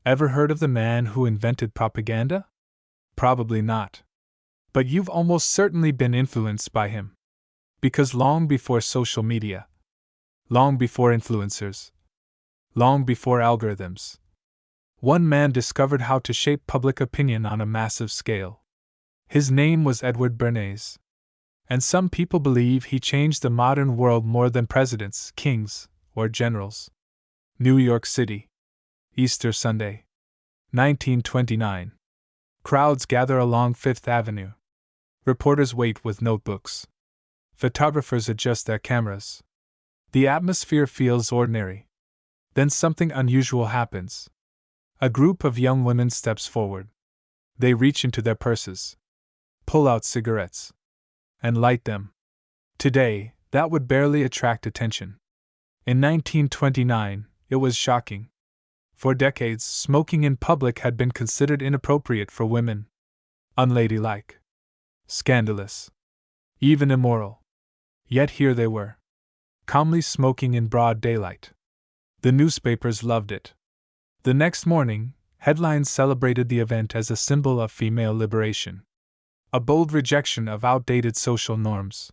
Ever heard of the man who invented propaganda? Probably not. But you've almost certainly been influenced by him. Because long before social media, long before influencers, long before algorithms, one man discovered how to shape public opinion on a massive scale. His name was Edward Bernays. And some people believe he changed the modern world more than presidents, kings, or generals. New York City. Easter Sunday. 1929. Crowds gather along Fifth Avenue. Reporters wait with notebooks. Photographers adjust their cameras. The atmosphere feels ordinary. Then something unusual happens. A group of young women steps forward. They reach into their purses, pull out cigarettes, and light them. Today, that would barely attract attention. In 1929, it was shocking. For decades, smoking in public had been considered inappropriate for women, unladylike, scandalous, even immoral. Yet here they were, calmly smoking in broad daylight. The newspapers loved it. The next morning, headlines celebrated the event as a symbol of female liberation. A bold rejection of outdated social norms.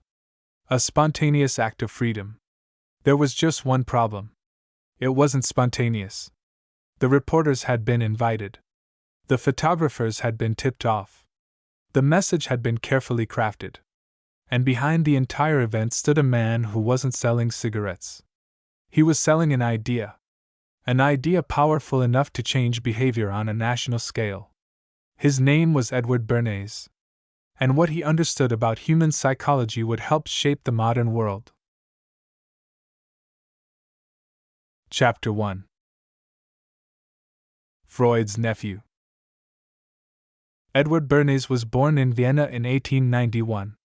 A spontaneous act of freedom. There was just one problem. It wasn't spontaneous. The reporters had been invited. The photographers had been tipped off. The message had been carefully crafted. And behind the entire event stood a man who wasn't selling cigarettes. He was selling an idea. An idea powerful enough to change behavior on a national scale. His name was Edward Bernays. And what he understood about human psychology would help shape the modern world. Chapter 1. Freud's nephew. Edward Bernays was born in Vienna in 1891.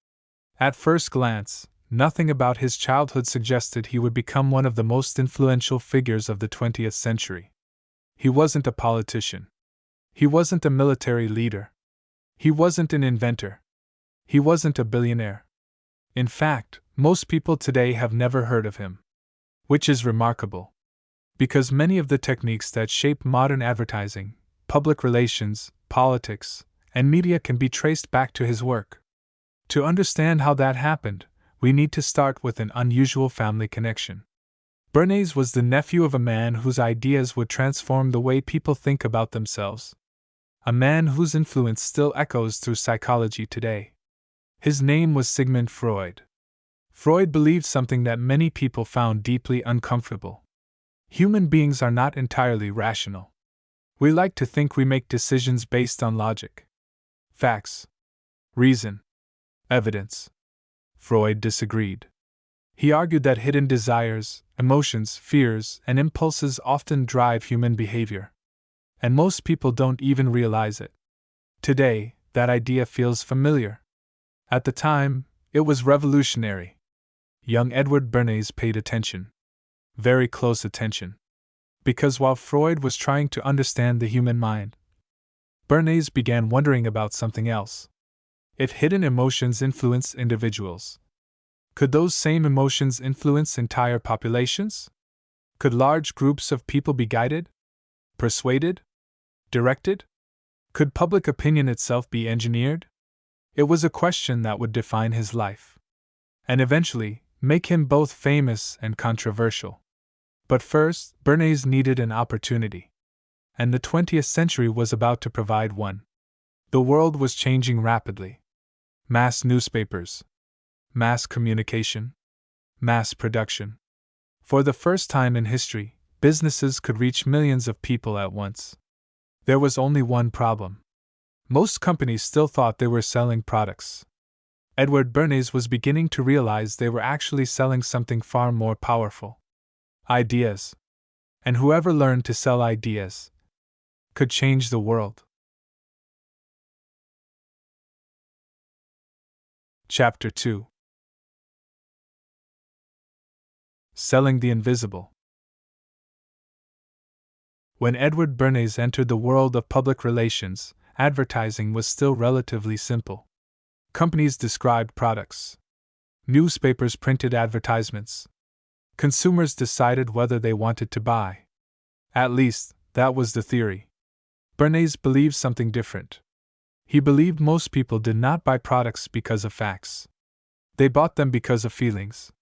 At first glance, nothing about his childhood suggested he would become one of the most influential figures of the 20th century. He wasn't a politician. He wasn't a military leader. He wasn't an inventor. He wasn't a billionaire. In fact, most people today have never heard of him. Which is remarkable. Because many of the techniques that shape modern advertising, public relations, politics, and media can be traced back to his work. To understand how that happened, we need to start with an unusual family connection. Bernays was the nephew of a man whose ideas would transform the way people think about themselves. A man whose influence still echoes through psychology today. His name was Sigmund Freud. Freud believed something that many people found deeply uncomfortable. Human beings are not entirely rational. We like to think we make decisions based on logic, facts, reason, evidence. Freud disagreed. He argued that hidden desires, emotions, fears, and impulses often drive human behavior. And most people don't even realize it. Today, that idea feels familiar. At the time, it was revolutionary. Young Edward Bernays paid attention. Very close attention. Because while Freud was trying to understand the human mind, Bernays began wondering about something else. If hidden emotions influence individuals, could those same emotions influence entire populations? Could large groups of people be guided, persuaded, directed? Could public opinion itself be engineered? It was a question that would define his life, and eventually make him both famous and controversial. But first, Bernays needed an opportunity. And the 20th century was about to provide one. The world was changing rapidly. Mass newspapers, mass communication, mass production. For the first time in history, businesses could reach millions of people at once. There was only one problem. Most companies still thought they were selling products. Edward Bernays was beginning to realize they were actually selling something far more powerful. Ideas. And whoever learned to sell ideas could change the world. Chapter 2. Selling the Invisible. When Edward Bernays entered the world of public relations, advertising was still relatively simple. Companies described products. Newspapers printed advertisements. Consumers decided whether they wanted to buy. At least, that was the theory. Bernays believed something different. He believed most people did not buy products because of facts. They bought them because of feelings.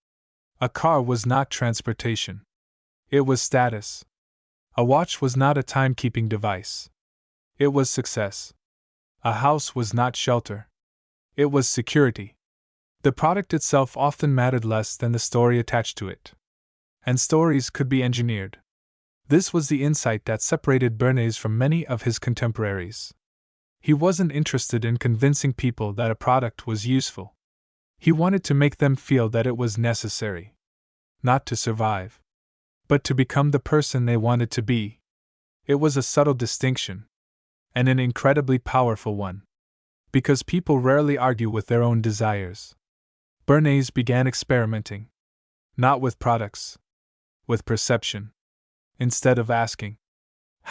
A car was not transportation. It was status. A watch was not a timekeeping device. It was success. A house was not shelter. It was security. The product itself often mattered less than the story attached to it. And stories could be engineered. This was the insight that separated Bernays from many of his contemporaries. He wasn't interested in convincing people that a product was useful. He wanted to make them feel that it was necessary. Not to survive, but to become the person they wanted to be. It was a subtle distinction, and an incredibly powerful one. Because people rarely argue with their own desires. Bernays began experimenting. Not with products. With perception. Instead of asking,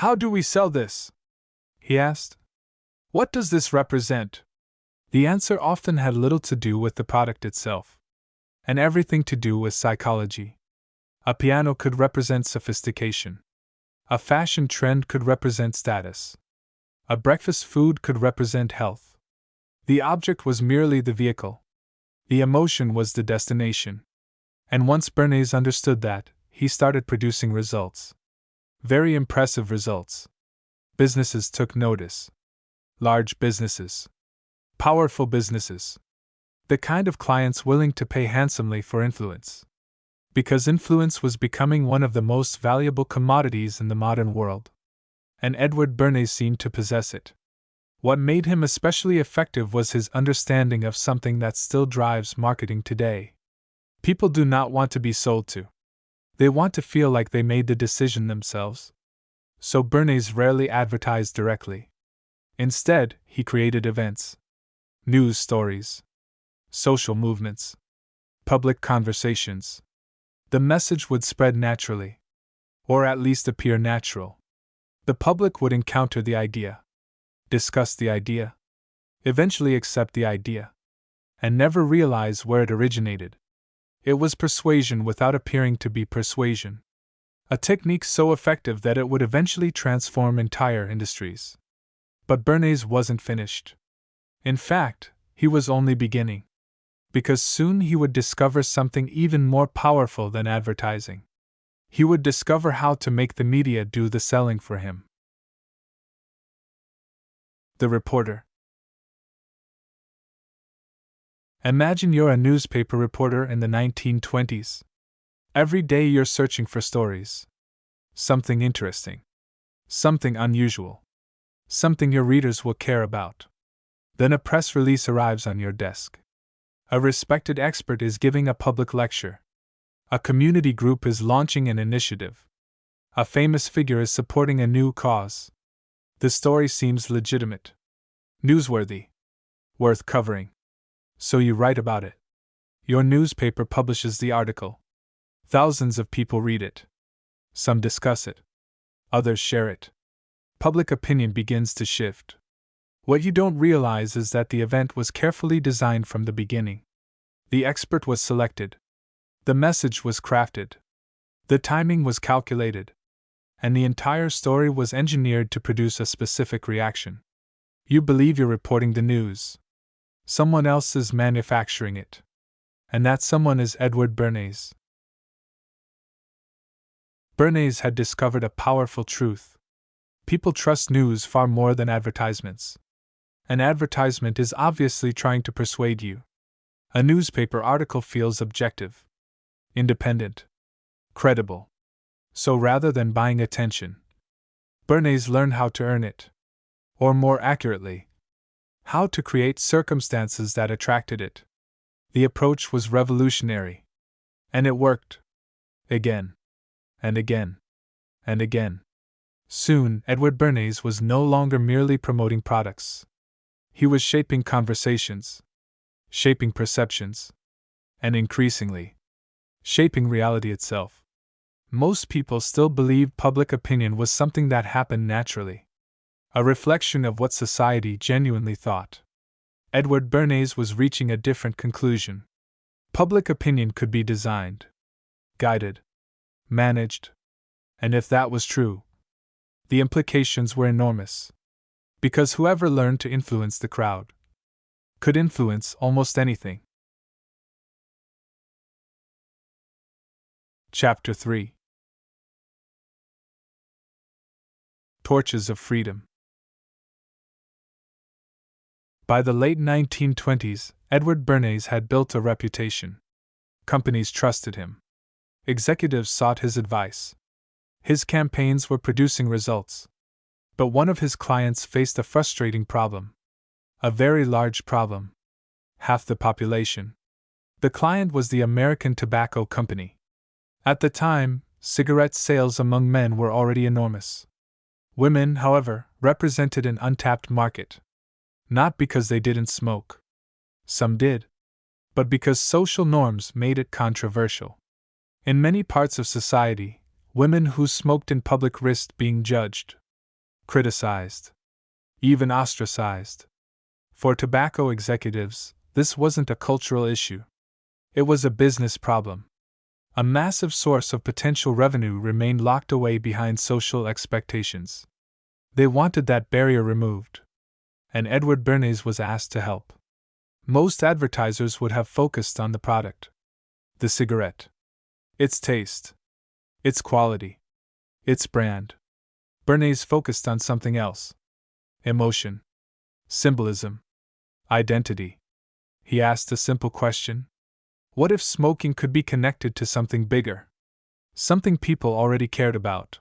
"How do we sell this?" he asked, "What does this represent?" The answer often had little to do with the product itself, and everything to do with psychology. A piano could represent sophistication. A fashion trend could represent status. A breakfast food could represent health. The object was merely the vehicle. The emotion was the destination. And once Bernays understood that, he started producing results. Very impressive results. Businesses took notice. Large businesses. Powerful businesses. The kind of clients willing to pay handsomely for influence. Because influence was becoming one of the most valuable commodities in the modern world. And Edward Bernays seemed to possess it. What made him especially effective was his understanding of something that still drives marketing today. People do not want to be sold to. They want to feel like they made the decision themselves. So Bernays rarely advertised directly. Instead, he created events. News stories. Social movements. Public conversations. The message would spread naturally. Or at least appear natural. The public would encounter the idea. Discuss the idea. Eventually accept the idea. And never realize where it originated. It was persuasion without appearing to be persuasion. A technique so effective that it would eventually transform entire industries. But Bernays wasn't finished. In fact, he was only beginning. Because soon he would discover something even more powerful than advertising. He would discover how to make the media do the selling for him. The reporter. Imagine you're a newspaper reporter in the 1920s. Every day you're searching for stories. Something interesting. Something unusual. Something your readers will care about. Then a press release arrives on your desk. A respected expert is giving a public lecture. A community group is launching an initiative. A famous figure is supporting a new cause. The story seems legitimate. Newsworthy. Worth covering. So you write about it. Your newspaper publishes the article. Thousands of people read it. Some discuss it. Others share it. Public opinion begins to shift. What you don't realize is that the event was carefully designed from the beginning. The expert was selected. The message was crafted. The timing was calculated. And the entire story was engineered to produce a specific reaction. You believe you're reporting the news. Someone else is manufacturing it. And that someone is Edward Bernays. Bernays had discovered a powerful truth. People trust news far more than advertisements. An advertisement is obviously trying to persuade you. A newspaper article feels objective, independent, credible. So rather than buying attention, Bernays learned how to earn it. Or more accurately, how to create circumstances that attracted it. The approach was revolutionary. And it worked. Again. And again. And again. Soon, Edward Bernays was no longer merely promoting products. He was shaping conversations. Shaping perceptions. And increasingly, shaping reality itself. Most people still believed public opinion was something that happened naturally. A reflection of what society genuinely thought. Edward Bernays was reaching a different conclusion. Public opinion could be designed, guided, managed. And if that was true, the implications were enormous. Because whoever learned to influence the crowd could influence almost anything. Chapter 3. Torches of Freedom. By the late 1920s, Edward Bernays had built a reputation. Companies trusted him. Executives sought his advice. His campaigns were producing results. But one of his clients faced a frustrating problem. A very large problem. Half the population. The client was the American Tobacco Company. At the time, cigarette sales among men were already enormous. Women, however, represented an untapped market. Not because they didn't smoke. Some did. But because social norms made it controversial. In many parts of society, women who smoked in public risked being judged, criticized, even ostracized. For tobacco executives, this wasn't a cultural issue. It was a business problem. A massive source of potential revenue remained locked away behind social expectations. They wanted that barrier removed. And Edward Bernays was asked to help. Most advertisers would have focused on the product. The cigarette. Its taste. Its quality. Its brand. Bernays focused on something else. Emotion. Symbolism. Identity. He asked a simple question. What if smoking could be connected to something bigger? Something people already cared about.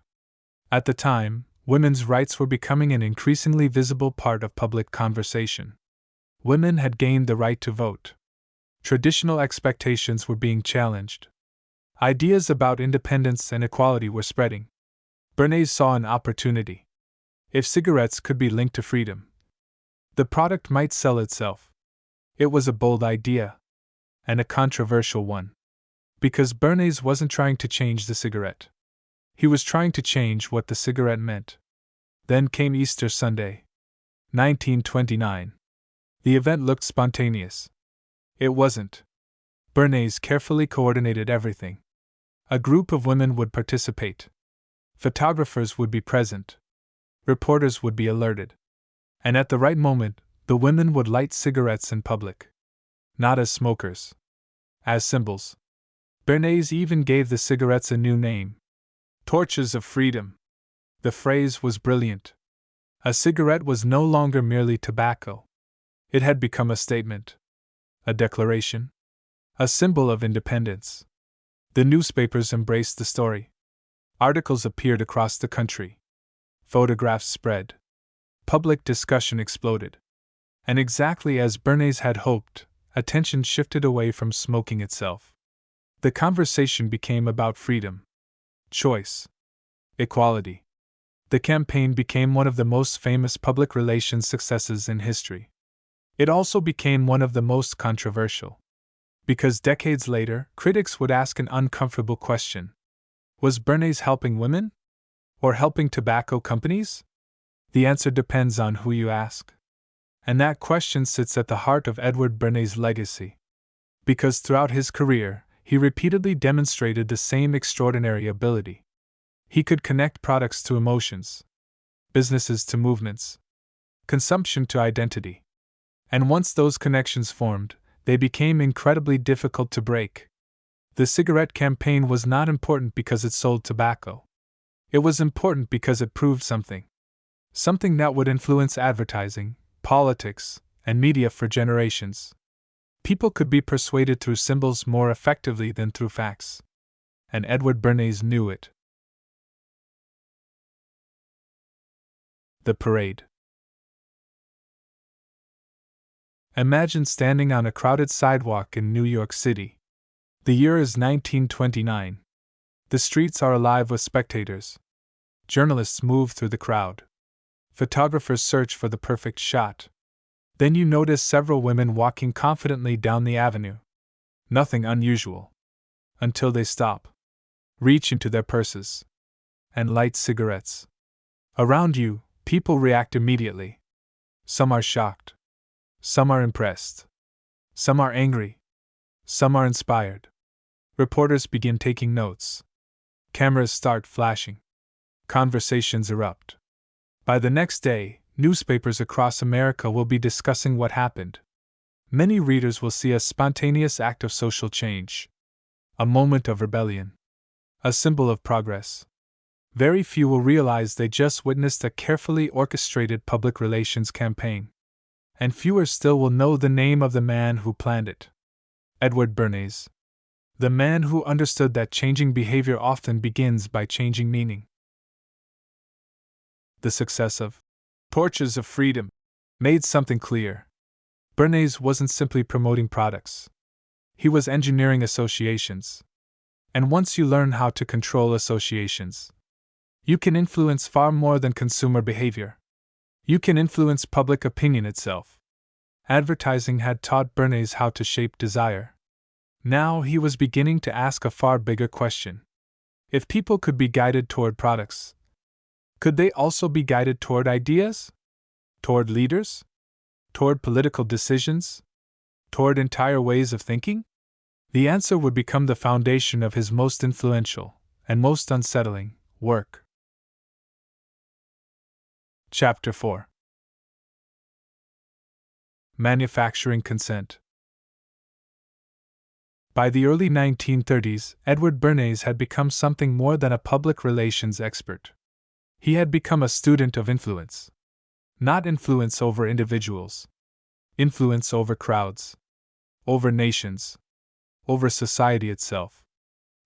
At the time, women's rights were becoming an increasingly visible part of public conversation. Women had gained the right to vote. Traditional expectations were being challenged. Ideas about independence and equality were spreading. Bernays saw an opportunity. If cigarettes could be linked to freedom, the product might sell itself. It was a bold idea. And a controversial one. Because Bernays wasn't trying to change the cigarette. He was trying to change what the cigarette meant. Then came Easter Sunday, 1929. The event looked spontaneous. It wasn't. Bernays carefully coordinated everything. A group of women would participate. Photographers would be present. Reporters would be alerted. And at the right moment, the women would light cigarettes in public. Not as smokers. As symbols. Bernays even gave the cigarettes a new name. Torches of Freedom. The phrase was brilliant. A cigarette was no longer merely tobacco. It had become a statement. A declaration. A symbol of independence. The newspapers embraced the story. Articles appeared across the country. Photographs spread. Public discussion exploded. And exactly as Bernays had hoped, attention shifted away from smoking itself. The conversation became about freedom, choice, equality. The campaign became one of the most famous public relations successes in history. It also became one of the most controversial. Because decades later, critics would ask an uncomfortable question. Was Bernays helping women? Or helping tobacco companies? The answer depends on who you ask. And that question sits at the heart of Edward Bernays' legacy. Because throughout his career, he repeatedly demonstrated the same extraordinary ability. He could connect products to emotions, businesses to movements, consumption to identity. And once those connections formed, they became incredibly difficult to break. The cigarette campaign was not important because it sold tobacco. It was important because it proved something. Something that would influence advertising, politics, and media for generations. People could be persuaded through symbols more effectively than through facts. And Edward Bernays knew it. The parade. Imagine standing on a crowded sidewalk in New York City. The year is 1929. The streets are alive with spectators. Journalists move through the crowd. Photographers search for the perfect shot. Then you notice several women walking confidently down the avenue. Nothing unusual. Until they stop, reach into their purses, and light cigarettes. Around you, people react immediately. Some are shocked. Some are impressed. Some are angry. Some are inspired. Reporters begin taking notes. Cameras start flashing. Conversations erupt. By the next day, Newspapers across America will be discussing what happened. Many readers will see a spontaneous act of social change, a moment of rebellion, a symbol of progress. Very few will realize they just witnessed a carefully orchestrated public relations campaign. And fewer still will know the name of the man who planned it. Edward Bernays. The man who understood that changing behavior often begins by changing meaning. The success of Torches of Freedom made something clear. Bernays wasn't simply promoting products. He was engineering associations. And once you learn how to control associations, you can influence far more than consumer behavior. You can influence public opinion itself. Advertising had taught Bernays how to shape desire. Now he was beginning to ask a far bigger question. If people could be guided toward products, could they also be guided toward ideas? Toward leaders? Toward political decisions? Toward entire ways of thinking? The answer would become the foundation of his most influential and most unsettling work. Chapter 4. Manufacturing Consent. By the early 1930s, Edward Bernays had become something more than a public relations expert. He had become a student of influence. Not influence over individuals. Influence over crowds. Over nations. Over society itself.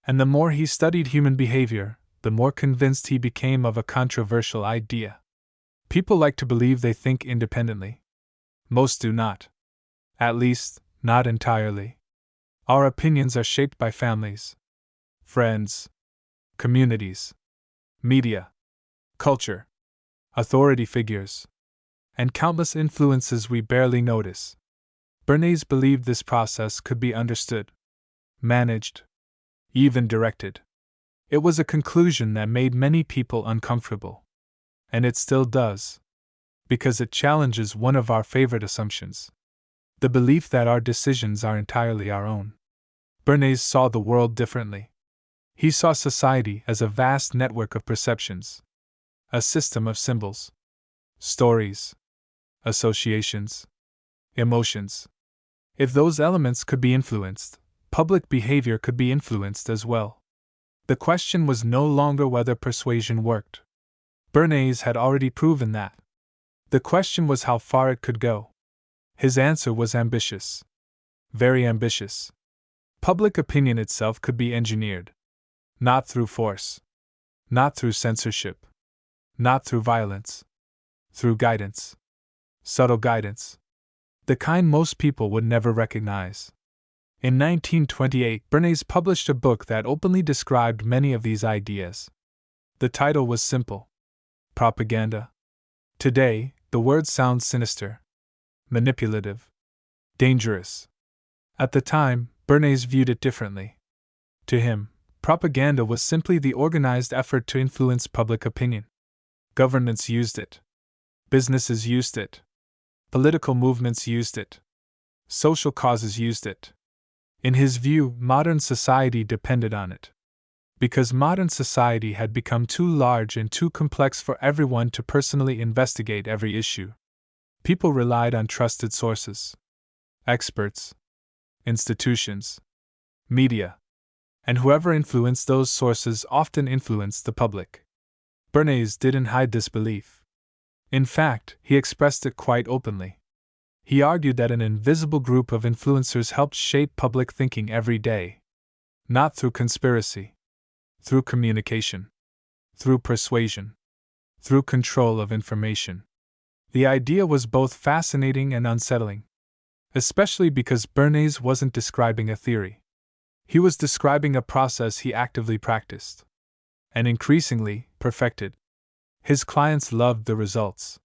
And the more he studied human behavior, the more convinced he became of a controversial idea. People like to believe they think independently. Most do not. At least, not entirely. Our opinions are shaped by families, friends, communities, media, culture, authority figures, and countless influences we barely notice. Bernays believed this process could be understood, managed, even directed. It was a conclusion that made many people uncomfortable. And it still does. Because it challenges one of our favorite assumptions: the belief that our decisions are entirely our own. Bernays saw the world differently. He saw society as a vast network of perceptions, a system of symbols, stories, associations, emotions. If those elements could be influenced, public behavior could be influenced as well. The question was no longer whether persuasion worked. Bernays had already proven that. The question was how far it could go. His answer was ambitious. Very ambitious. Public opinion itself could be engineered. Not through force. Not through censorship. Not through violence. Through guidance. Subtle guidance. The kind most people would never recognize. In 1928, Bernays published a book that openly described many of these ideas. The title was simple: Propaganda. Today, the word sounds sinister, manipulative, dangerous. At the time, Bernays viewed it differently. To him, propaganda was simply the organized effort to influence public opinion. Governments used it. Businesses used it. Political movements used it. Social causes used it. In his view, modern society depended on it. Because modern society had become too large and too complex for everyone to personally investigate every issue. People relied on trusted sources, experts, institutions, media, and whoever influenced those sources often influenced the public. Bernays didn't hide this belief. In fact, he expressed it quite openly. He argued that an invisible group of influencers helped shape public thinking every day. Not through conspiracy. Through communication. Through persuasion. Through control of information. The idea was both fascinating and unsettling. Especially because Bernays wasn't describing a theory. He was describing a process he actively practiced. And increasingly, perfected. His clients loved the results.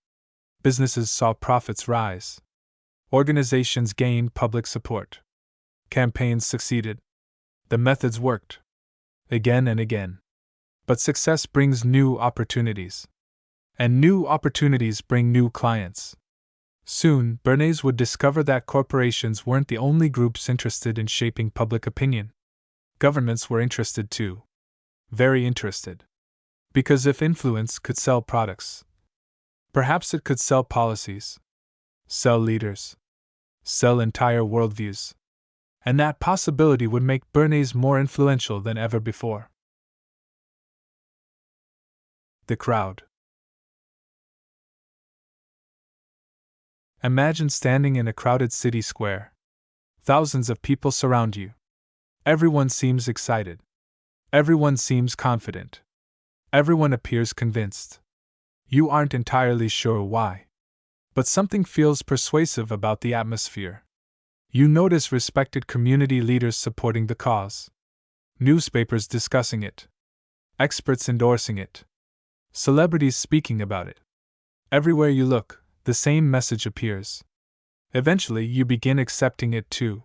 Businesses saw profits rise. Organizations gained public support. Campaigns succeeded. The methods worked. Again and again. But success brings new opportunities. And new opportunities bring new clients. Soon, Bernays would discover that corporations weren't the only groups interested in shaping public opinion. Governments were interested too. Very interested. Because if influence could sell products, Perhaps it could sell policies, sell leaders, sell entire worldviews. And that possibility would make Bernays more influential than ever before. The crowd. Imagine standing in a crowded city square. Thousands of people surround you. Everyone seems excited. Everyone seems confident. Everyone appears convinced. You aren't entirely sure why. But something feels persuasive about the atmosphere. You notice respected community leaders supporting the cause, newspapers discussing it, experts endorsing it, celebrities speaking about it. Everywhere you look, the same message appears. Eventually, you begin accepting it too.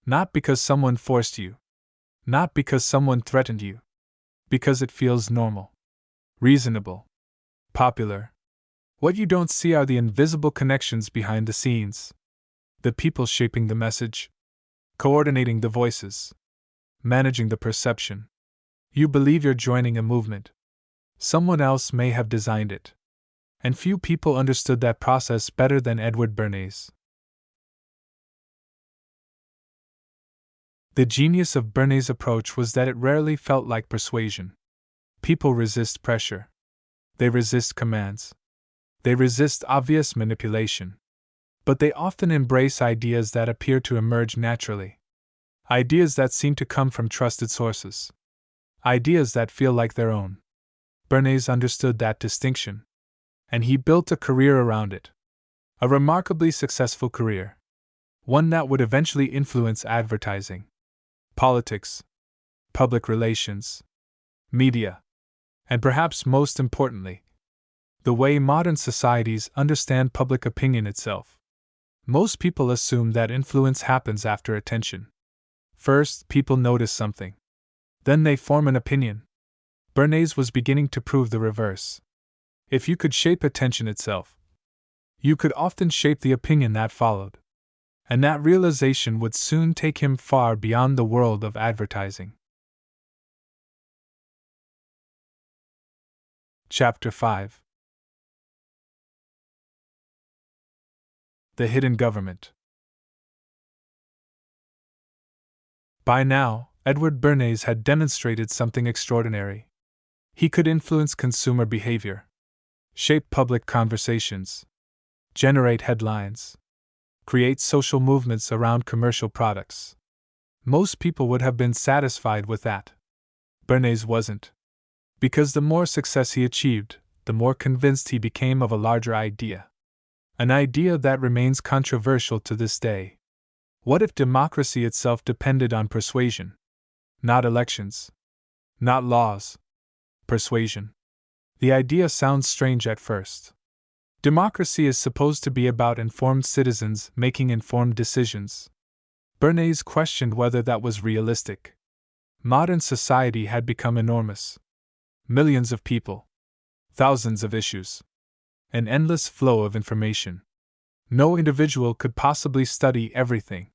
Not because someone forced you, not because someone threatened you, because it feels normal, reasonable, popular. What you don't see are the invisible connections behind the scenes. The people shaping the message, coordinating the voices, managing the perception. You believe you're joining a movement. Someone else may have designed it. And few people understood that process better than Edward Bernays. The genius of Bernays' approach was that it rarely felt like persuasion. People resist pressure. They resist commands. They resist obvious manipulation. But they often embrace ideas that appear to emerge naturally. Ideas that seem to come from trusted sources. Ideas that feel like their own. Bernays understood that distinction. And he built a career around it. A remarkably successful career. One that would eventually influence advertising, politics, public relations, media, and perhaps most importantly, the way modern societies understand public opinion itself. Most people assume that influence happens after attention. First, people notice something. Then they form an opinion. Bernays was beginning to prove the reverse. If you could shape attention itself, you could often shape the opinion that followed. And that realization would soon take him far beyond the world of advertising. Chapter 5. The Hidden Government. By now, Edward Bernays had demonstrated something extraordinary. He could influence consumer behavior, shape public conversations, generate headlines, create social movements around commercial products. Most people would have been satisfied with that. Bernays wasn't. Because the more success he achieved, the more convinced he became of a larger idea. An idea that remains controversial to this day. What if democracy itself depended on persuasion? Not elections. Not laws. Persuasion. The idea sounds strange at first. Democracy is supposed to be about informed citizens making informed decisions. Bernays questioned whether that was realistic. Modern society had become enormous. Millions of people. Thousands of issues. An endless flow of information. No individual could possibly study everything.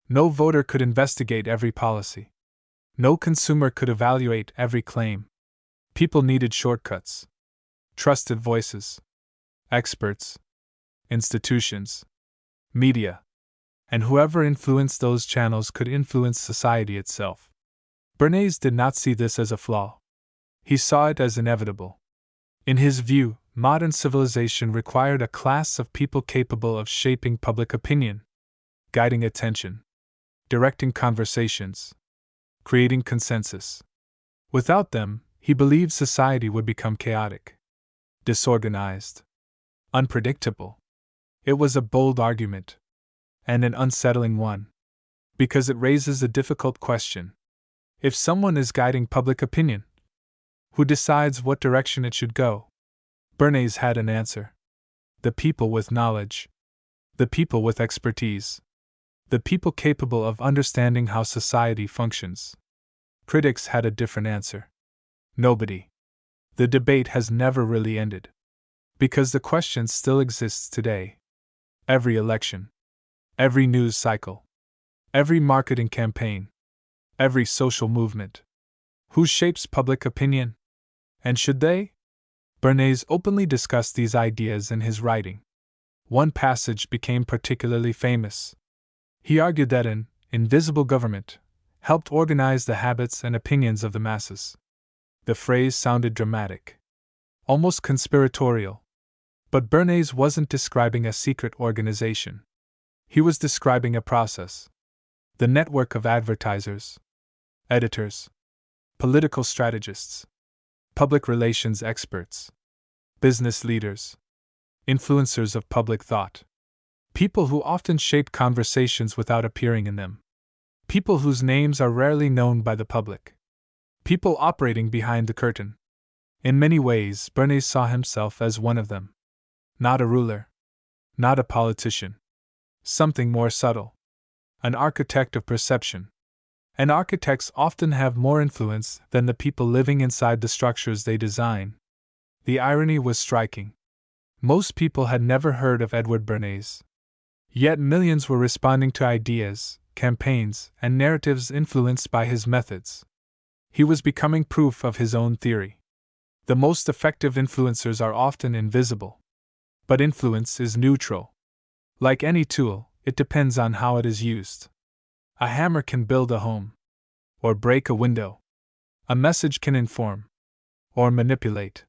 No voter could investigate every policy. No consumer could evaluate every claim. People needed shortcuts. Trusted voices. Experts. Institutions. Media. And whoever influenced those channels could influence society itself. Bernays did not see this as a flaw. He saw it as inevitable. In his view, modern civilization required a class of people capable of shaping public opinion, guiding attention, directing conversations, creating consensus. Without them, he believed society would become chaotic, disorganized, unpredictable. It was a bold argument, and an unsettling one, because it raises a difficult question. If someone is guiding public opinion, who decides what direction it should go? Bernays had an answer. The people with knowledge. The people with expertise. The people capable of understanding how society functions. Critics had a different answer. Nobody. The debate has never really ended. Because the question still exists today. Every election. Every news cycle. Every marketing campaign. Every social movement. Who shapes public opinion? And should they? Bernays openly discussed these ideas in his writing. One passage became particularly famous. He argued that an invisible government helped organize the habits and opinions of the masses. The phrase sounded dramatic, almost conspiratorial. But Bernays wasn't describing a secret organization. He was describing a process. The network of advertisers, editors, political strategists, public relations experts, business leaders, influencers of public thought. People who often shape conversations without appearing in them. People whose names are rarely known by the public. People operating behind the curtain. In many ways, Bernays saw himself as one of them. Not a ruler. Not a politician. Something more subtle. An architect of perception. And architects often have more influence than the people living inside the structures they design. The irony was striking. Most people had never heard of Edward Bernays. Yet millions were responding to ideas, campaigns, and narratives influenced by his methods. He was becoming proof of his own theory. The most effective influencers are often invisible. But influence is neutral. Like any tool, it depends on how it is used. A hammer can build a home, or break a window. A message can inform, or manipulate.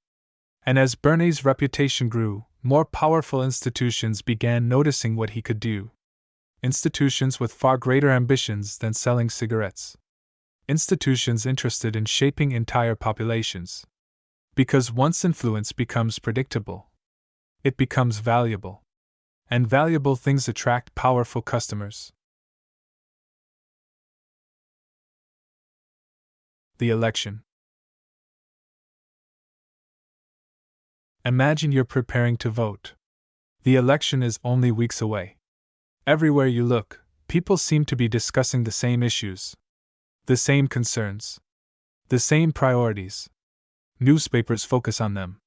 And as Bernays' reputation grew, more powerful institutions began noticing what he could do. Institutions with far greater ambitions than selling cigarettes. Institutions interested in shaping entire populations. Because once influence becomes predictable, it becomes valuable. And valuable things attract powerful customers. The election. Imagine you're preparing to vote. The election is only weeks away. Everywhere you look, people seem to be discussing the same issues, the same concerns, the same priorities. Newspapers focus on them.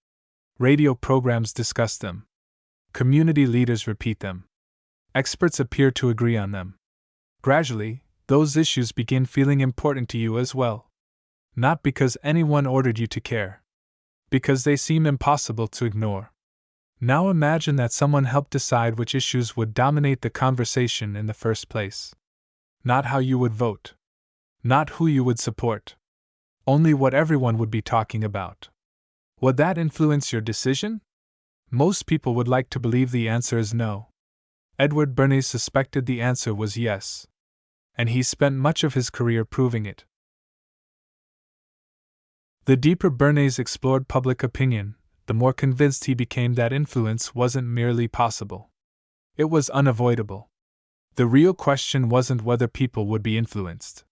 Radio programs discuss them. Community leaders repeat them. Experts appear to agree on them. Gradually, those issues begin feeling important to you as well. Not because anyone ordered you to care. Because they seem impossible to ignore. Now imagine that someone helped decide which issues would dominate the conversation in the first place. Not how you would vote. Not who you would support. Only what everyone would be talking about. Would that influence your decision? Most people would like to believe the answer is no. Edward Bernays suspected the answer was yes. And he spent much of his career proving it. The deeper Bernays explored public opinion, the more convinced he became that influence wasn't merely possible. It was unavoidable. The real question wasn't whether people would be influenced.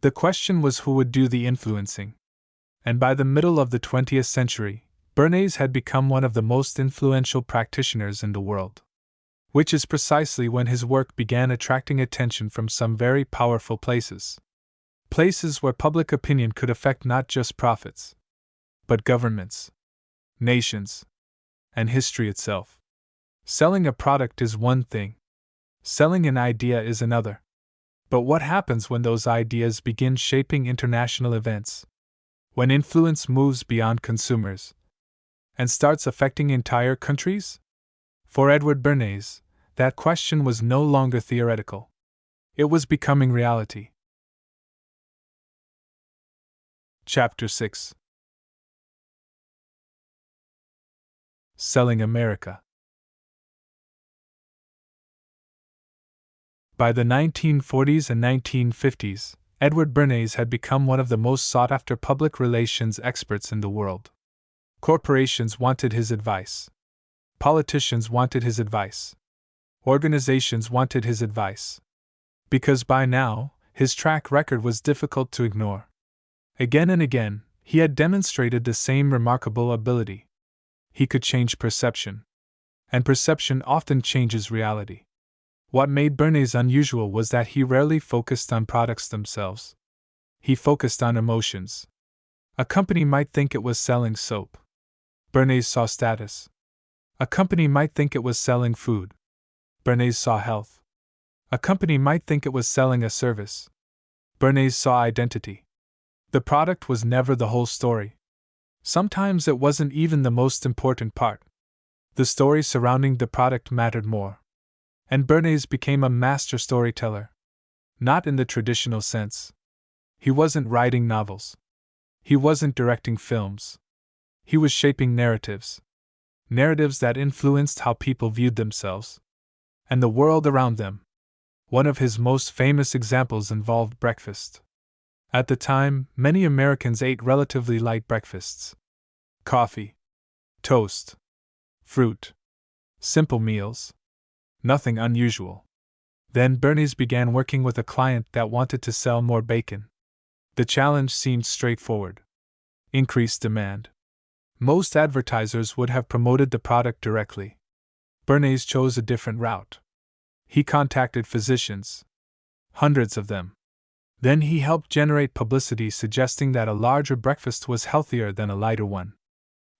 The question was who would do the influencing. And by the middle of the 20th century, Bernays had become one of the most influential practitioners in the world. Which is precisely when his work began attracting attention from some very powerful places. Places where public opinion could affect not just profits, but governments, nations, and history itself. Selling a product is one thing. Selling an idea is another. But what happens when those ideas begin shaping international events? When influence moves beyond consumers and starts affecting entire countries? For Edward Bernays, that question was no longer theoretical. It was becoming reality. Chapter 6. Selling America. By the 1940s and 1950s, Edward Bernays had become one of the most sought-after public relations experts in the world. Corporations wanted his advice. Politicians wanted his advice. Organizations wanted his advice. Because by now, his track record was difficult to ignore. Again and again, he had demonstrated the same remarkable ability. He could change perception. And perception often changes reality. What made Bernays unusual was that he rarely focused on products themselves. He focused on emotions. A company might think it was selling soap. Bernays saw status. A company might think it was selling food. Bernays saw health. A company might think it was selling a service. Bernays saw identity. The product was never the whole story. Sometimes it wasn't even the most important part. The story surrounding the product mattered more. And Bernays became a master storyteller. Not in the traditional sense. He wasn't writing novels. He wasn't directing films. He was shaping narratives. Narratives that influenced how people viewed themselves and the world around them. One of his most famous examples involved breakfast. At the time, many Americans ate relatively light breakfasts. Coffee, toast, fruit, simple meals. Nothing unusual. Then Bernays began working with a client that wanted to sell more bacon. The challenge seemed straightforward. Increased demand. Most advertisers would have promoted the product directly. Bernays chose a different route. He contacted physicians. Hundreds of them. Then he helped generate publicity suggesting that a larger breakfast was healthier than a lighter one.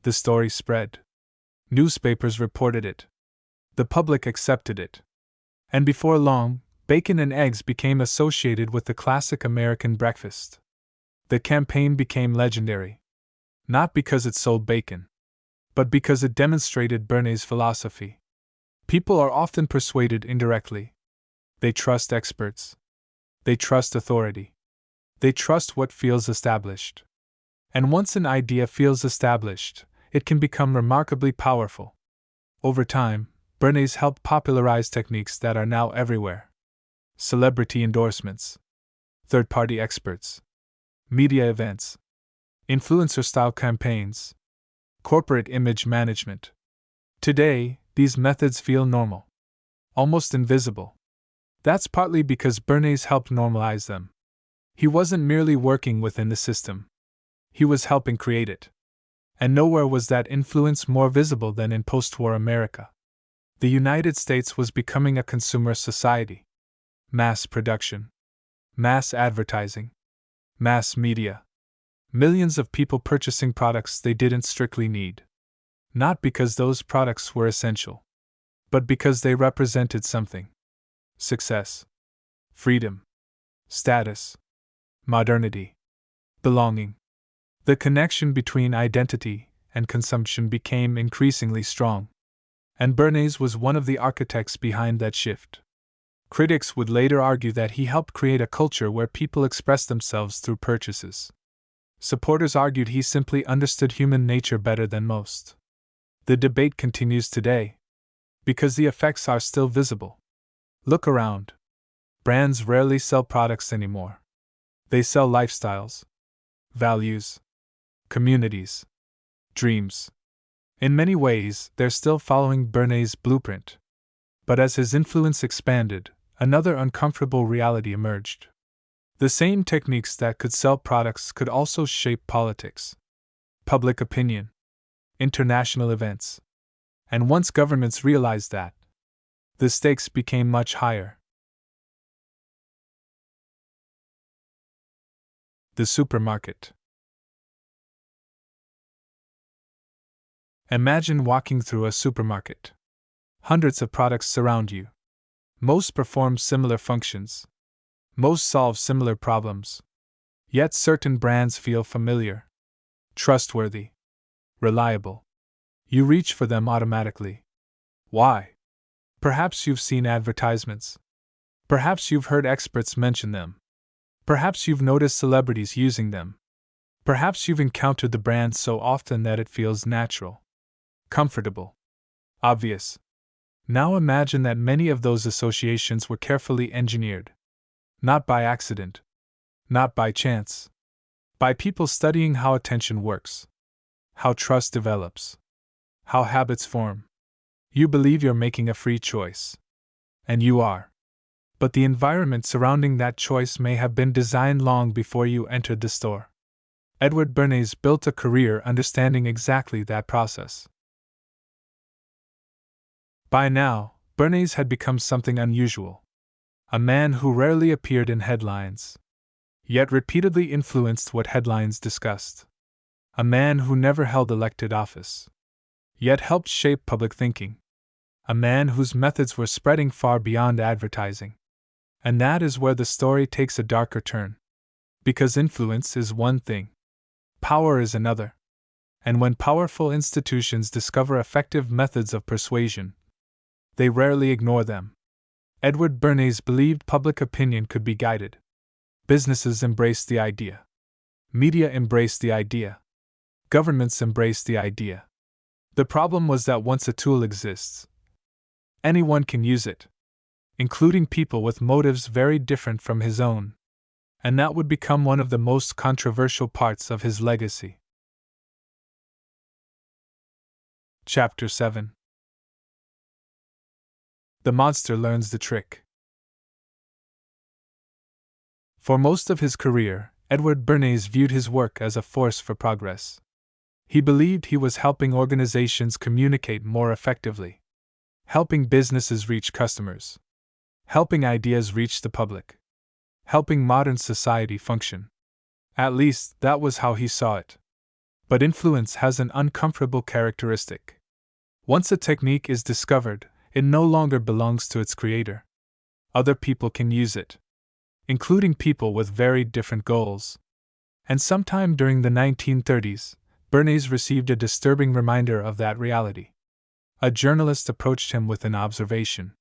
The story spread. Newspapers reported it. The public accepted it. And before long, bacon and eggs became associated with the classic American breakfast. The campaign became legendary. Not because it sold bacon, but because it demonstrated Bernays' philosophy. People are often persuaded indirectly. They trust experts. They trust authority. They trust what feels established. And once an idea feels established, it can become remarkably powerful. Over time, Bernays helped popularize techniques that are now everywhere. Celebrity endorsements, third-party experts, media events, influencer-style campaigns, corporate image management. Today, these methods feel normal, almost invisible. That's partly because Bernays helped normalize them. He wasn't merely working within the system. He was helping create it. And nowhere was that influence more visible than in post-war America. The United States was becoming a consumer society. Mass production, mass advertising, mass media. Millions of people purchasing products they didn't strictly need. Not because those products were essential, but because they represented something. Success, freedom, status, modernity, belonging. The connection between identity and consumption became increasingly strong. And Bernays was one of the architects behind that shift. Critics would later argue that he helped create a culture where people expressed themselves through purchases. Supporters argued he simply understood human nature better than most. The debate continues today, because the effects are still visible. Look around. Brands rarely sell products anymore. They sell lifestyles, values, communities, dreams. In many ways, they're still following Bernays' blueprint. But as his influence expanded, another uncomfortable reality emerged. The same techniques that could sell products could also shape politics, public opinion, international events. And once governments realized that, the stakes became much higher. The supermarket. Imagine walking through a supermarket. Hundreds of products surround you. Most perform similar functions. Most solve similar problems. Yet certain brands feel familiar, trustworthy, reliable. You reach for them automatically. Why? Perhaps you've seen advertisements. Perhaps you've heard experts mention them. Perhaps you've noticed celebrities using them. Perhaps you've encountered the brand so often that it feels natural, comfortable, obvious. Now imagine that many of those associations were carefully engineered. Not by accident. Not by chance. By people studying how attention works. How trust develops. How habits form. You believe you're making a free choice. And you are. But the environment surrounding that choice may have been designed long before you entered the store. Edward Bernays built a career understanding exactly that process. By now, Bernays had become something unusual. A man who rarely appeared in headlines, yet repeatedly influenced what headlines discussed. A man who never held elected office, yet helped shape public thinking. A man whose methods were spreading far beyond advertising. And that is where the story takes a darker turn. Because influence is one thing, power is another. And when powerful institutions discover effective methods of persuasion, they rarely ignore them. Edward Bernays believed public opinion could be guided. Businesses embraced the idea. Media embraced the idea. Governments embraced the idea. The problem was that once a tool exists, anyone can use it, including people with motives very different from his own. And that would become one of the most controversial parts of his legacy. Chapter 7. The monster learns the trick. For most of his career, Edward Bernays viewed his work as a force for progress. He believed he was helping organizations communicate more effectively, helping businesses reach customers, helping ideas reach the public, helping modern society function. At least, that was how he saw it. But influence has an uncomfortable characteristic. Once a technique is discovered, it no longer belongs to its creator. Other people can use it, including people with very different goals. And sometime during the 1930s, Bernays received a disturbing reminder of that reality. A journalist approached him with an observation,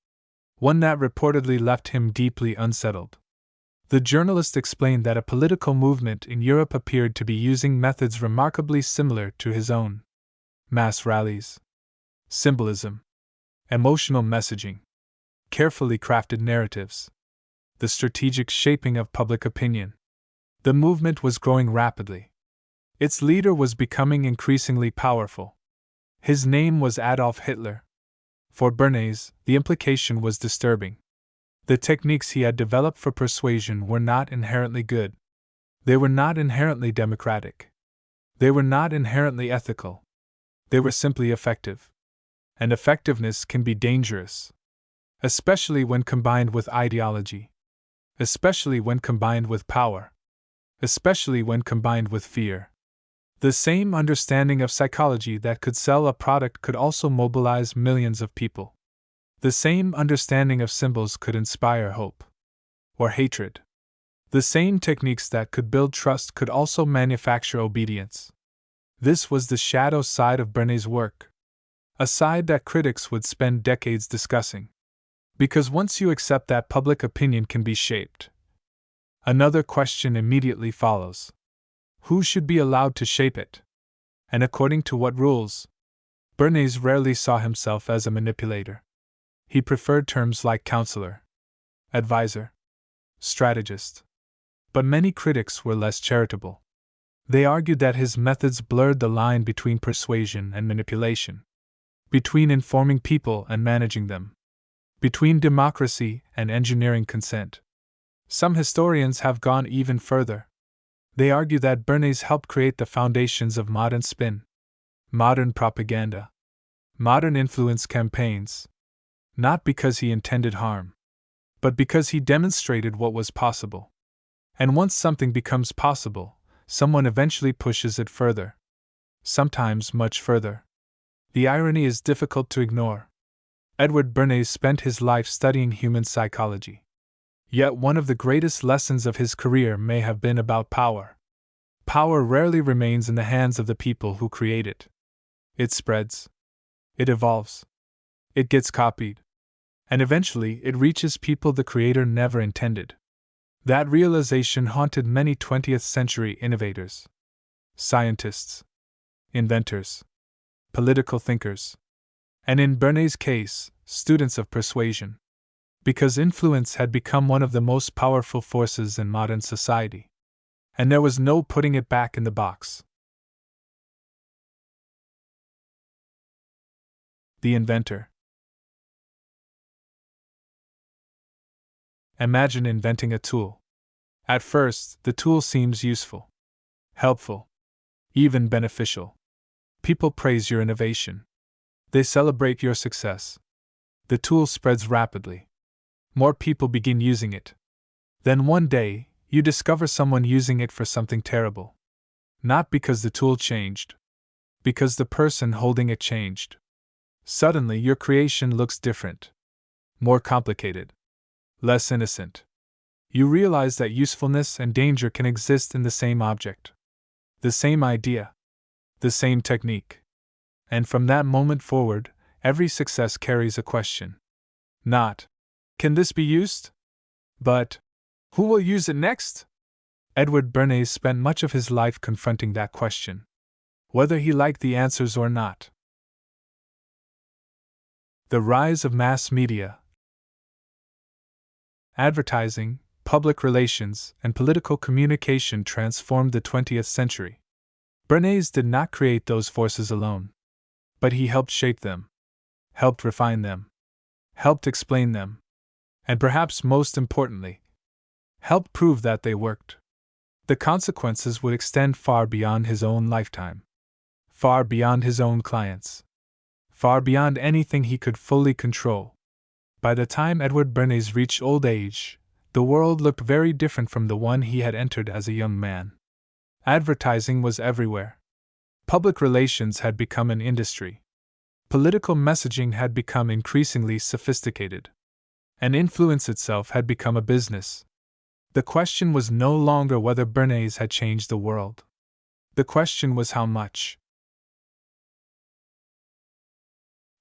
one that reportedly left him deeply unsettled. The journalist explained that a political movement in Europe appeared to be using methods remarkably similar to his own: mass rallies, symbolism, emotional messaging, carefully crafted narratives, the strategic shaping of public opinion. The movement was growing rapidly. Its leader was becoming increasingly powerful. His name was Adolf Hitler. For Bernays, the implication was disturbing. The techniques he had developed for persuasion were not inherently good. They were not inherently democratic. They were not inherently ethical. They were simply effective. And effectiveness can be dangerous, especially when combined with ideology, especially when combined with power, especially when combined with fear. The same understanding of psychology that could sell a product could also mobilize millions of people. The same understanding of symbols could inspire hope or hatred. The same techniques that could build trust could also manufacture obedience. This was the shadow side of Bernays' work, a side that critics would spend decades discussing. Because once you accept that public opinion can be shaped, another question immediately follows. Who should be allowed to shape it? And according to what rules? Bernays rarely saw himself as a manipulator. He preferred terms like counselor, advisor, strategist. But many critics were less charitable. They argued that his methods blurred the line between persuasion and manipulation, between informing people and managing them, between democracy and engineering consent. Some historians have gone even further. They argue that Bernays helped create the foundations of modern spin, modern propaganda, modern influence campaigns, not because he intended harm, but because he demonstrated what was possible. And once something becomes possible, someone eventually pushes it further, sometimes much further. The irony is difficult to ignore. Edward Bernays spent his life studying human psychology. Yet one of the greatest lessons of his career may have been about power. Power rarely remains in the hands of the people who create it. It spreads. It evolves. It gets copied. And eventually it reaches people the creator never intended. That realization haunted many 20th century innovators, scientists, inventors, political thinkers, and in Bernays' case, students of persuasion. Because influence had become one of the most powerful forces in modern society. And there was no putting it back in the box. The inventor. Imagine inventing a tool. At first, the tool seems useful, helpful, even beneficial. People praise your innovation. They celebrate your success. The tool spreads rapidly. More people begin using it. Then one day, you discover someone using it for something terrible. Not because the tool changed, because the person holding it changed. Suddenly, your creation looks different, more complicated, less innocent. You realize that usefulness and danger can exist in the same object, the same idea, The same technique. And from that moment forward, every success carries a question. Not, can this be used? But, who will use it next? Edward Bernays spent much of his life confronting that question, whether he liked the answers or not. The rise of mass media. Advertising, public relations, and political communication transformed the 20th century. Bernays did not create those forces alone, but he helped shape them, helped refine them, helped explain them, and perhaps most importantly, helped prove that they worked. The consequences would extend far beyond his own lifetime, far beyond his own clients, far beyond anything he could fully control. By the time Edward Bernays reached old age, the world looked very different from the one he had entered as a young man. Advertising was everywhere. Public relations had become an industry. Political messaging had become increasingly sophisticated. And influence itself had become a business. The question was no longer whether Bernays had changed the world. The question was how much.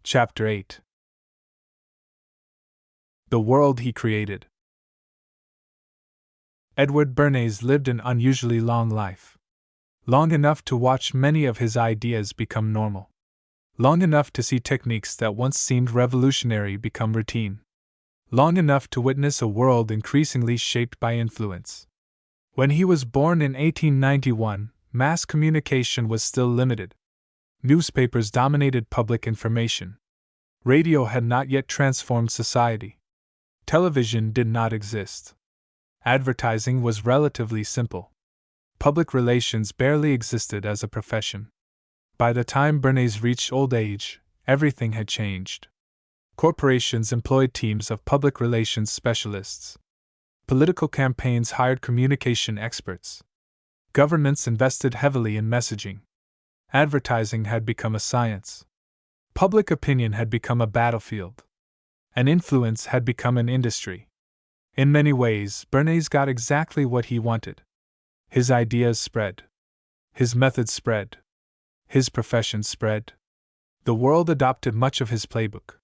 Chapter 8. The world he created. Edward Bernays lived an unusually long life. Long enough to watch many of his ideas become normal. Long enough to see techniques that once seemed revolutionary become routine. Long enough to witness a world increasingly shaped by influence. When he was born in 1891, mass communication was still limited. Newspapers dominated public information. Radio had not yet transformed society. Television did not exist. Advertising was relatively simple. Public relations barely existed as a profession. By the time Bernays reached old age, everything had changed. Corporations employed teams of public relations specialists. Political campaigns hired communication experts. Governments invested heavily in messaging. Advertising had become a science. Public opinion had become a battlefield. And influence had become an industry. In many ways, Bernays got exactly what he wanted. His ideas spread. His methods spread. His profession spread. The world adopted much of his playbook.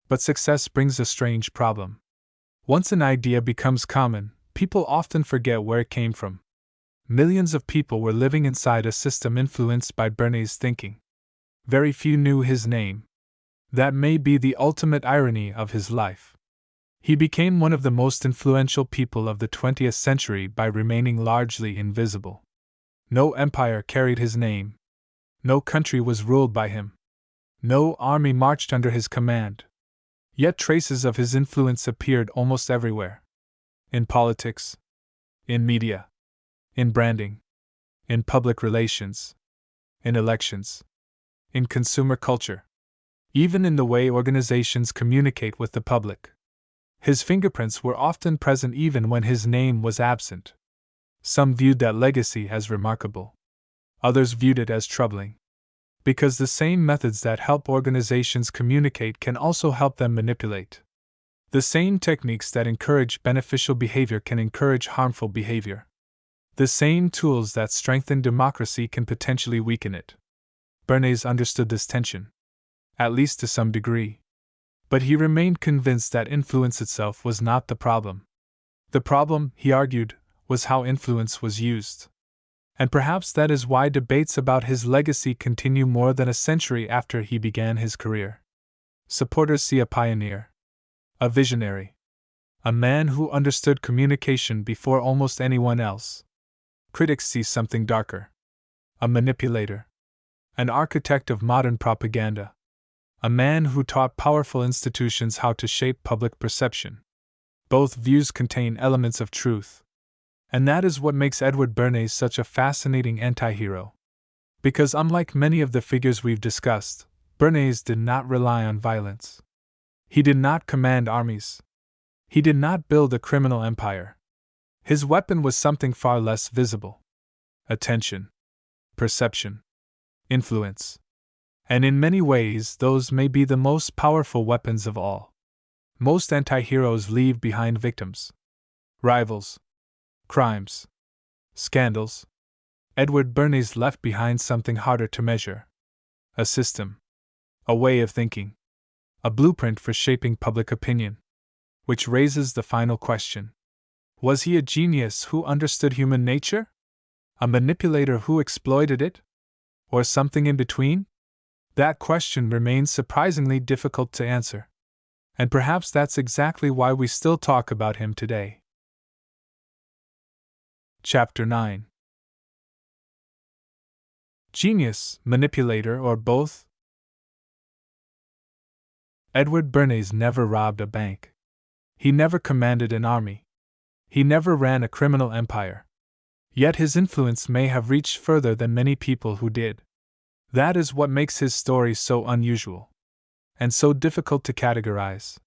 But success brings a strange problem. Once an idea becomes common, people often forget where it came from. Millions of people were living inside a system influenced by Bernays' thinking. Very few knew his name. That may be the ultimate irony of his life. He became one of the most influential people of the 20th century by remaining largely invisible. No empire carried his name. No country was ruled by him. No army marched under his command. Yet traces of his influence appeared almost everywhere. In politics, in media, in branding, in public relations, in elections, in consumer culture, even in the way organizations communicate with the public. His fingerprints were often present even when his name was absent. Some viewed that legacy as remarkable. Others viewed it as troubling. Because the same methods that help organizations communicate can also help them manipulate. The same techniques that encourage beneficial behavior can encourage harmful behavior. The same tools that strengthen democracy can potentially weaken it. Bernays understood this tension, at least to some degree. But he remained convinced that influence itself was not the problem. The problem, he argued, was how influence was used. And perhaps that is why debates about his legacy continue more than a century after he began his career. Supporters see a pioneer, a visionary, a man who understood communication before almost anyone else. Critics see something darker, a manipulator, an architect of modern propaganda, a man who taught powerful institutions how to shape public perception. Both views contain elements of truth. And that is what makes Edward Bernays such a fascinating anti-hero. Because unlike many of the figures we've discussed, Bernays did not rely on violence. He did not command armies. He did not build a criminal empire. His weapon was something far less visible. Attention, perception, influence. And in many ways, those may be the most powerful weapons of all. Most anti-heroes leave behind victims, rivals, crimes, scandals, Edward Bernays left behind something harder to measure: a system, a way of thinking, a blueprint for shaping public opinion. Which raises the final question: was he a genius who understood human nature? A manipulator who exploited it? Or something in between? That question remains surprisingly difficult to answer. And perhaps that's exactly why we still talk about him today. Chapter 9. Genius, manipulator, or both? Edward Bernays never robbed a bank. He never commanded an army. He never ran a criminal empire. Yet his influence may have reached further than many people who did. That is what makes his story so unusual, and so difficult to categorize.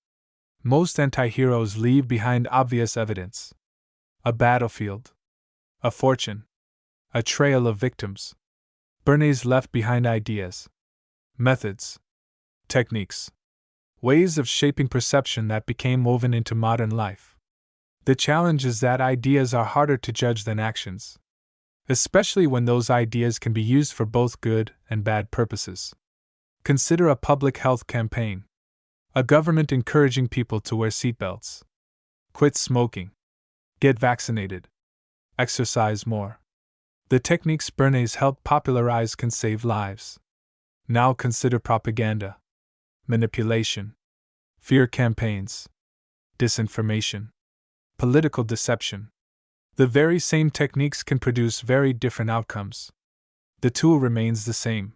Most anti-heroes leave behind obvious evidence: a battlefield, a fortune, a trail of victims. Bernays left behind ideas, methods, techniques, ways of shaping perception that became woven into modern life. The challenge is that ideas are harder to judge than actions, especially when those ideas can be used for both good and bad purposes. Consider a public health campaign, a government encouraging people to wear seatbelts, quit smoking, get vaccinated, exercise more. The techniques Bernays helped popularize can save lives. Now consider propaganda, manipulation, fear campaigns, disinformation, political deception. The very same techniques can produce very different outcomes. The tool remains the same.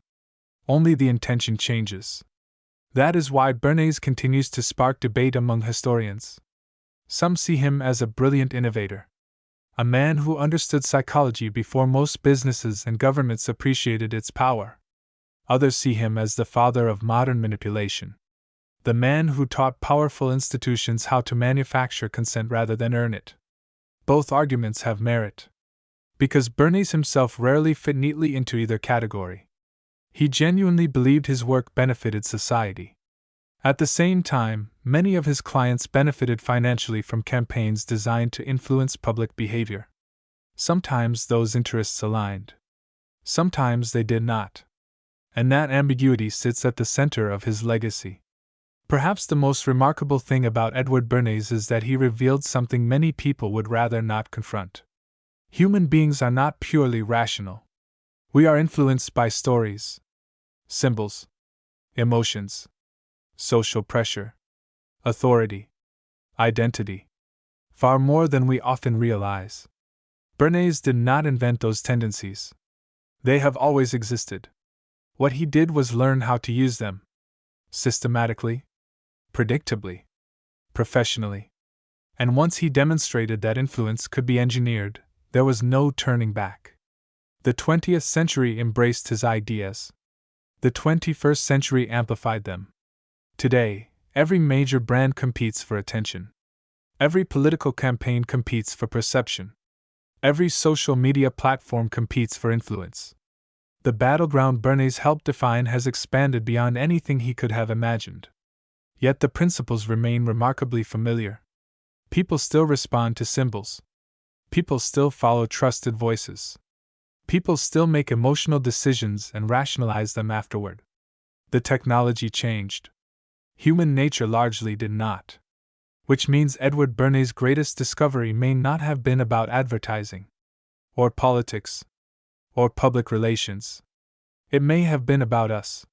Only the intention changes. That is why Bernays continues to spark debate among historians. Some see him as a brilliant innovator, a man who understood psychology before most businesses and governments appreciated its power. Others see him as the father of modern manipulation, the man who taught powerful institutions how to manufacture consent rather than earn it. Both arguments have merit, because Bernays himself rarely fit neatly into either category. He genuinely believed his work benefited society. At the same time, many of his clients benefited financially from campaigns designed to influence public behavior. Sometimes those interests aligned. Sometimes they did not. And that ambiguity sits at the center of his legacy. Perhaps the most remarkable thing about Edward Bernays is that he revealed something many people would rather not confront. Human beings are not purely rational. We are influenced by stories, symbols, emotions, social pressure, authority, identity, far more than we often realize. Bernays did not invent those tendencies. They have always existed. What he did was learn how to use them, systematically, predictably, professionally. And once he demonstrated that influence could be engineered, there was no turning back. The 20th century embraced his ideas. The 21st century amplified them. Today, every major brand competes for attention. Every political campaign competes for perception. Every social media platform competes for influence. The battleground Bernays helped define has expanded beyond anything he could have imagined. Yet the principles remain remarkably familiar. People still respond to symbols. People still follow trusted voices. People still make emotional decisions and rationalize them afterward. The technology changed. Human nature largely did not. Which means Edward Bernays' greatest discovery may not have been about advertising, or politics, or public relations. It may have been about us.